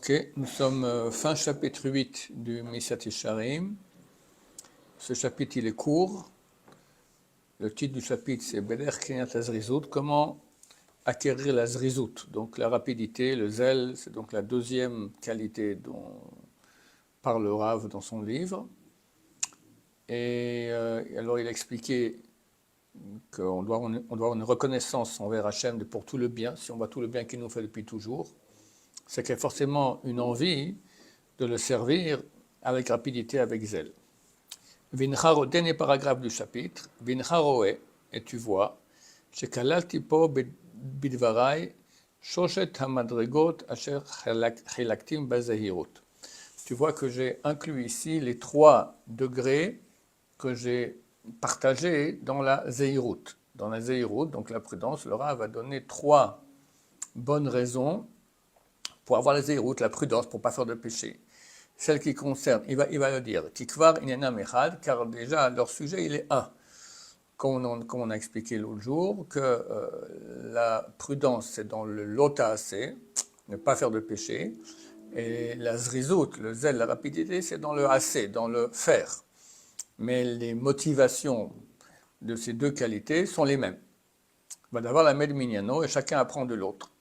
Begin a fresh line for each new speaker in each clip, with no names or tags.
Ok, nous sommes fin chapitre 8 du Mesiyat Yesharim. Ce chapitre, il est court. Le titre du chapitre, c'est Beder Kinat Azrizut, comment acquérir la Zrizut. Donc la rapidité, le zèle, c'est donc la deuxième qualité dont parle Rav dans son livre. Et alors il a expliqué qu'on doit avoir une reconnaissance envers Hachem pour tout le bien, si on voit tout le bien qu'il nous fait depuis toujours. C'est qu'il y a forcément une envie de le servir avec rapidité, avec zèle. Vincharo, dernier paragraphe du chapitre, Vincharoe, et tu vois, Shekalalti po bidvarai, Shoshet hamadregot asher chilaktim bazahirut. Tu vois que j'ai inclus ici les 3 degrés que j'ai partagés dans la zehirut. Dans la zehirut, donc la prudence, le Rav va donner 3 bonnes raisons pour avoir la zehirut, la prudence, pour ne pas faire de péché. Celle qui concerne, il va le dire, Tikvar inyanam echad, car déjà leur sujet il est un. Comme on a expliqué l'autre jour, que la prudence c'est dans le lotaase, ne pas faire de péché, et la zrizut, le zèle, la rapidité, c'est dans le assez, dans le faire. Mais les motivations de ces 2 qualités sont les mêmes. Il va d'avoir la med minyano et chacun apprend de l'autre.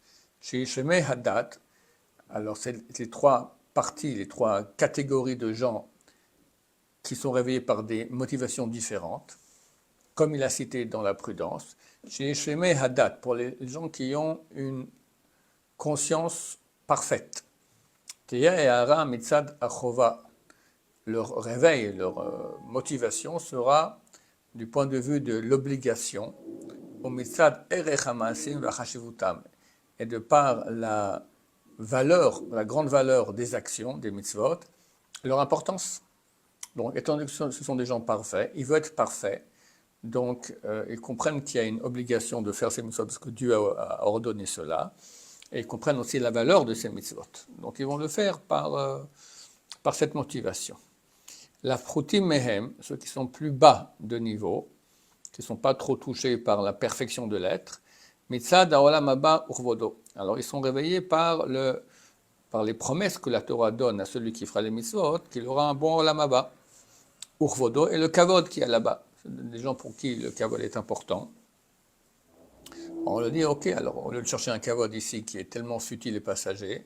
Chez Shemei Hadat, alors c'est les 3 parties, les 3 catégories de gens qui sont réveillés par des motivations différentes, comme il a cité dans la prudence. Chez Shemei Hadat, pour les gens qui ont une conscience parfaite. Teya et Hara Mitzad Achova, leur réveil, leur motivation sera du point de vue de l'obligation, au Mitzad Erech HaMaasim V'Chashivutam, et de par la valeur, la grande valeur des actions, des mitzvot, leur importance. Donc, étant donné que ce sont des gens parfaits, ils veulent être parfaits, donc ils comprennent qu'il y a une obligation de faire ces mitzvot parce que Dieu a ordonné cela, et ils comprennent aussi la valeur de ces mitzvot. Donc, ils vont le faire par cette motivation. La frutim mehem, ceux qui sont plus bas de niveau, qui ne sont pas trop touchés par la perfection de l'être, mitzad ha'olam haba urvodo. Alors, ils sont réveillés par les promesses que la Torah donne à celui qui fera les mitzvot, qu'il aura un bon olam haba, urvodo, et le kavod qui est là-bas. C'est des gens pour qui le kavod est important. On leur dit, ok, alors au lieu de chercher un kavod ici qui est tellement futile et passager,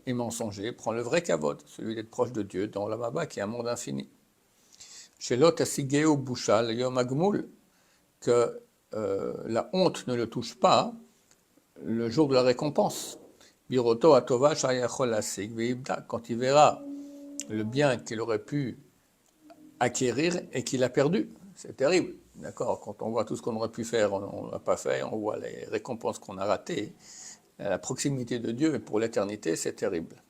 et mensonger, prends le vrai kavod, celui d'être proche de Dieu, dans l'olam haba, qui est un monde infini. Chez l'autre, asigeo bouchal, yom agmul, que la honte ne le touche pas le jour de la récompense. Biroto atova shayachol asig veibda, quand il verra le bien qu'il aurait pu acquérir et qu'il a perdu. C'est terrible, d'accord? Quand on voit tout ce qu'on aurait pu faire, on ne l'a pas fait, on voit les récompenses qu'on a ratées, la proximité de Dieu pour l'éternité, c'est terrible.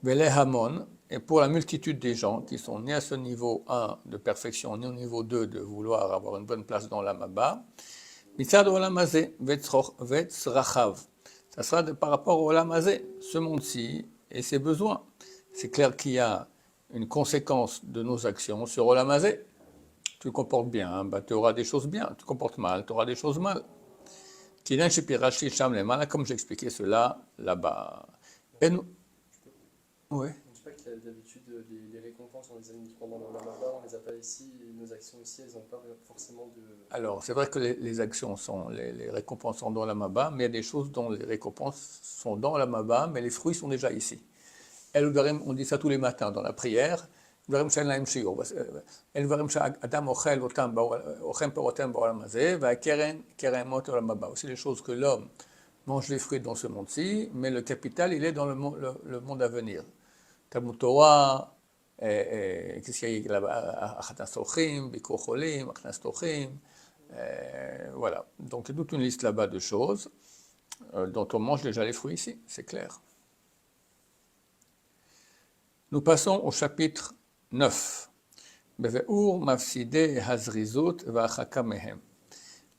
Vele hamon, et pour la multitude des gens qui sont nés à ce niveau 1 de perfection, nés au niveau 2 de vouloir avoir une bonne place dans l'olam haba, mitzad olam hazeh vetzrachav. Ça sera par rapport au olam hazeh, ce monde-ci et ses besoins. C'est clair qu'il y a une conséquence de nos actions sur olam hazeh. Tu te comportes bien, bah, tu auras des choses bien. Tu te comportes mal, tu auras des choses mal. Comme j'expliquais cela là-bas. Et nous... Oui.
Je ne sais pas qu'il y a d'habitude les récompenses, on les a mis pendant l'olam haba, on les a pas ici, et nos actions ici, elles n'ont pas forcément de...
Alors, c'est vrai que les actions sont, les récompenses sont dans l'olam haba, mais il y a des choses dont les récompenses sont dans l'olam haba, mais les fruits sont déjà ici. On dit ça tous les matins dans la prière. Aussi les choses que l'homme mange les fruits dans ce monde-ci, mais le capital, il est dans le monde à venir. Talmud Torah, qu'est-ce qu'il y a là-bas? Achat Sochim, Bikur Cholim, Achat Sochim, voilà. Donc il y a toute une liste là-bas de choses dont on mange déjà les fruits ici, c'est clair. Nous passons au chapitre 9. Beveur mafside hazrizut va'achaka mehem.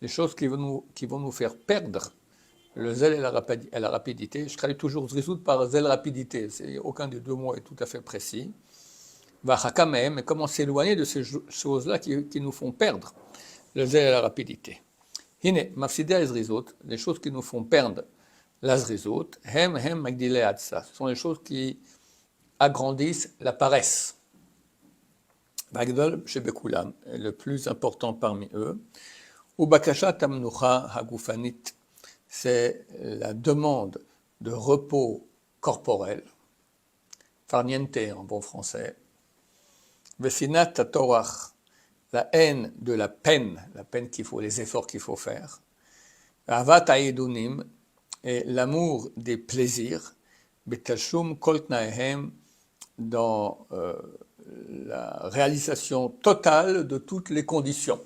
Les choses qui vont nous faire perdre le zèle et la rapidité. Je traduis toujours zrizut par zèle rapidité. Aucun des 2 mots est tout à fait précis. Va'achaka mehem, mais comment s'éloigner de ces choses-là qui nous font perdre le zèle et la rapidité. Hine, mafside hazrizut, les choses qui nous font perdre la zrizut, hem magdilei atsa. Ce sont les choses qui agrandissent la paresse. Bagdol shebekulam, le plus important parmi eux. Ubakashat amnucha hagufanit, c'est la demande de repos corporel, farniente en bon français. Vesinat tatorach, la haine de la peine qu'il faut, les efforts qu'il faut faire. Avat haedunim, et l'amour des plaisirs. Betashum kol tnaehem, dans la réalisation totale de toutes les conditions.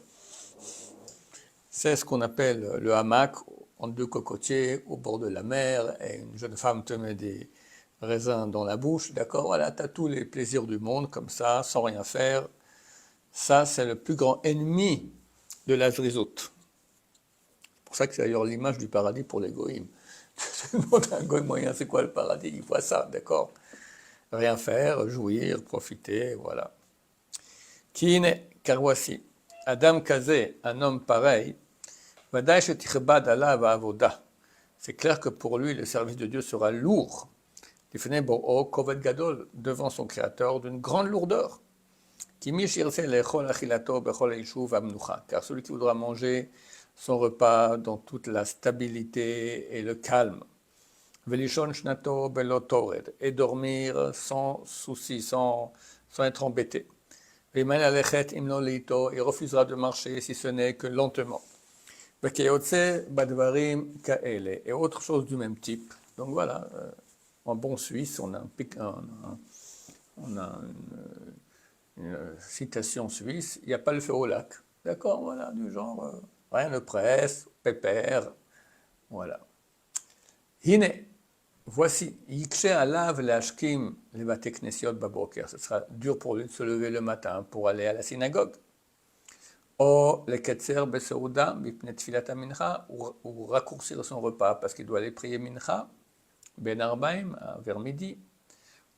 C'est ce qu'on appelle le hamac, en deux cocotiers, au bord de la mer, et une jeune femme te met des raisins dans la bouche, d'accord, voilà, tu as tous les plaisirs du monde, comme ça, sans rien faire. Ça, c'est le plus grand ennemi de la zrizut. C'est pour ça que c'est d'ailleurs l'image du paradis pour les goïms. Tu demandes à un goïm moyen, c'est quoi le paradis? Il voit ça, d'accord. Rien faire, jouir, profiter, voilà. Kine, car voici, Adam Kazé, un homme pareil, c'est clair que pour lui, le service de Dieu sera lourd. Devant son Créateur, d'une grande lourdeur. Car celui qui voudra manger son repas dans toute la stabilité et le calme, et dormir sans souci, sans être embêté. Il refusera de marcher si ce n'est que lentement. Et autre chose du même type. Donc voilà, en bon suisse, on a une citation suisse, il n'y a pas le feu au lac. D'accord, voilà, du genre, rien ne presse, pépère, voilà. Hine, voici, Yikshe alav lashkim levate knesiot baboker. Ce sera dur pour lui de se lever le matin pour aller à la synagogue. Ou raccourcir son repas parce qu'il doit aller prier mincha, ben arbaim, vers midi.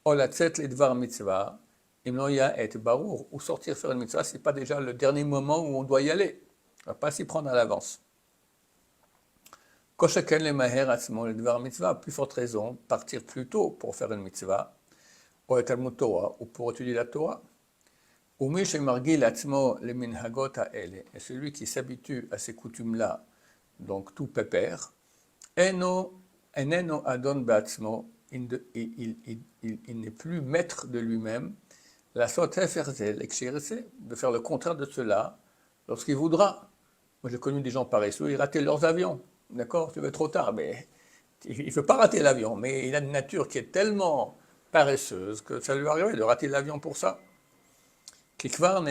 Ou latzet ledvar mitzvah, imnoya et barour, ou sortir faire une mitzvah, c'est pas déjà le dernier moment où on doit y aller. On ne va pas s'y prendre à l'avance. Koshaken le maher atzmo ledvar mitzvah, plus forte raison, partir plus tôt pour faire une mitzvah, ou talmud Torah, ou pour étudier la Torah. Et celui qui s'habitue à ces coutumes-là, donc tout pépère, il n'est plus maître de lui-même, de faire le contraire de cela lorsqu'il voudra. Moi j'ai connu des gens paresseux, ils rataient leurs avions, d'accord, tu veux trop tard, mais il ne veut pas rater l'avion, mais il a une nature qui est tellement paresseuse que ça lui arriverait de rater l'avion pour ça. Car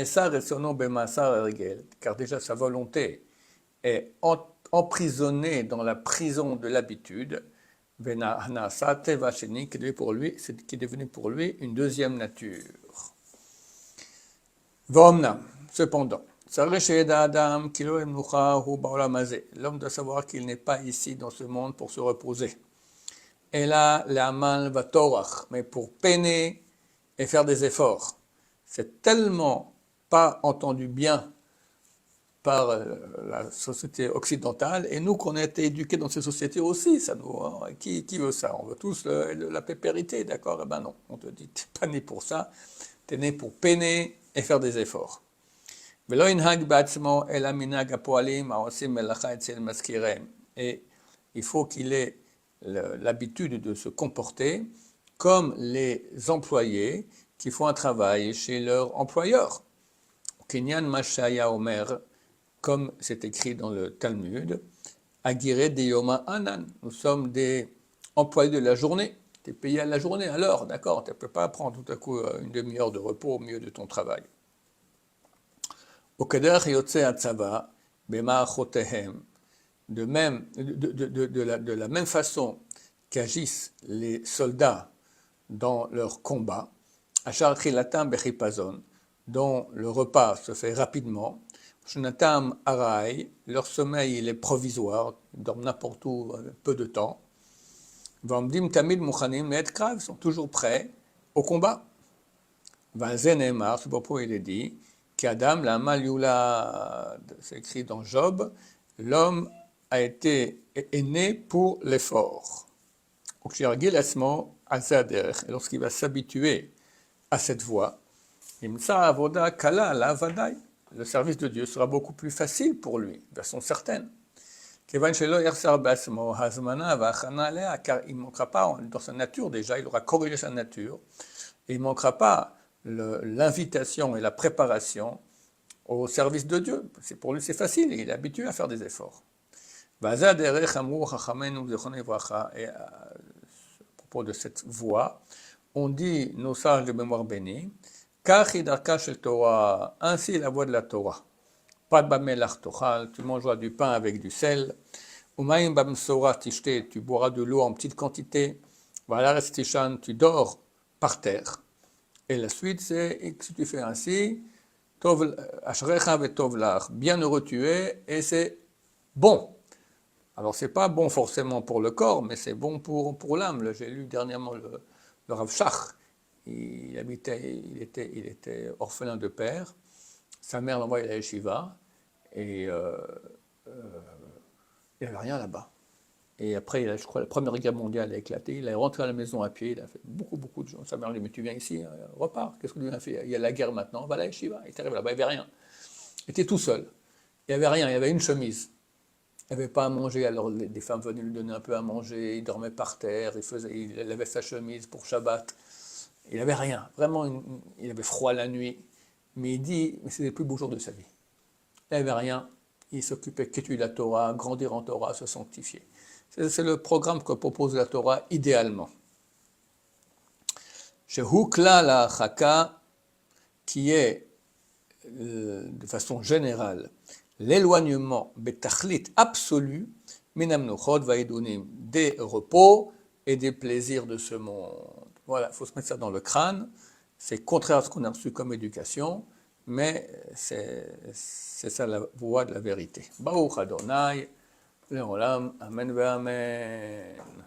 déjà sa volonté est emprisonnée dans la prison de l'habitude, qui est devenu pour lui une deuxième nature. Cependant, l'homme doit savoir qu'il n'est pas ici dans ce monde pour se reposer. Mais pour peiner et faire des efforts. C'est tellement pas entendu bien par la société occidentale, et nous qu'on a été éduqués dans ces sociétés aussi, ça nous, qui veut ça? On veut tous la pépérité, d'accord? Eh ben non, on te dit, t'es pas né pour ça, t'es né pour peiner et faire des efforts. Et il faut qu'il ait l'habitude de se comporter comme les employés qui font un travail chez leur employeur. Kinyan Mashaya Omer, comme c'est écrit dans le Talmud, Agire de Yoma Anan, nous sommes des employés de la journée, tu es payé à la journée, à l'heure, d'accord, tu ne peux pas prendre tout à coup une demi-heure de repos au milieu de ton travail. De la même façon qu'agissent les soldats dans leur combat, Achar Trilatam Bechipazon, dont le repas se fait rapidement, Shunatam Arai, leur sommeil il est provisoire, ils dorment n'importe où peu de temps. Vamdim Tamid Mukhanim et Krav sont toujours prêts au combat. Vanzenemar, c'est pourquoi il est dit qu'Adam, la Malioula, c'est écrit dans Job, l'homme est né pour l'effort. Et lorsqu'il va s'habituer à cette voie, le service de Dieu sera beaucoup plus facile pour lui, de façon certaine. Car il ne manquera pas, dans sa nature déjà, il aura corrigé sa nature, et il ne manquera pas l'invitation et la préparation au service de Dieu. Pour lui, c'est facile, il est habitué à faire des efforts. Et à propos de cette voie, on dit, nos sages de mémoire bénie, ainsi la voie de la Torah. Pas de bamelach tochal, tu mangeras du pain avec du sel. Umayim bamsora tishte, tu boiras de l'eau en petite quantité. Valaretz tishan, tu dors par terre. Et la suite, c'est, si tu fais ainsi, tov ashrecha vetov lach, bienheureux tu es, et c'est bon. Alors, c'est pas bon forcément pour le corps, mais c'est bon pour l'âme. J'ai lu dernièrement le Rav Shach. Il était orphelin de père. Sa mère l'envoyait à la yeshiva et il n'y avait rien là-bas. Et après, je crois, la Première Guerre mondiale a éclaté. Il est rentré à la maison à pied. Il a fait beaucoup de gens. Sa mère lui dit, mais tu viens ici, repars. Qu'est-ce que tu viens faire? Il y a la guerre maintenant. Va à la yeshiva. Il est arrivé là-bas, il n'y avait rien. Il était tout seul. Il n'y avait rien. Il y avait une chemise. Il n'avait pas à manger. Alors des femmes venaient lui donner un peu à manger. Il dormait par terre. Il lavait sa chemise pour Shabbat. Il n'avait rien. Vraiment, il avait froid la nuit. Mais il dit, mais c'était le plus beau jour de sa vie. Il n'avait rien. Il s'occupait qu'étudier la Torah, grandir en Torah, se sanctifier. C'est le programme que propose la Torah idéalement. Chez Hukla la Chaka, qui est de façon générale l'éloignement betachlit absolu, minamnochot vaïdonim, des repos et des plaisirs de ce monde. Voilà, il faut se mettre ça dans le crâne. C'est contraire à ce qu'on a reçu comme éducation, mais c'est ça la voie de la vérité. Baruch Adonai, Leolam, Amen ve Amen.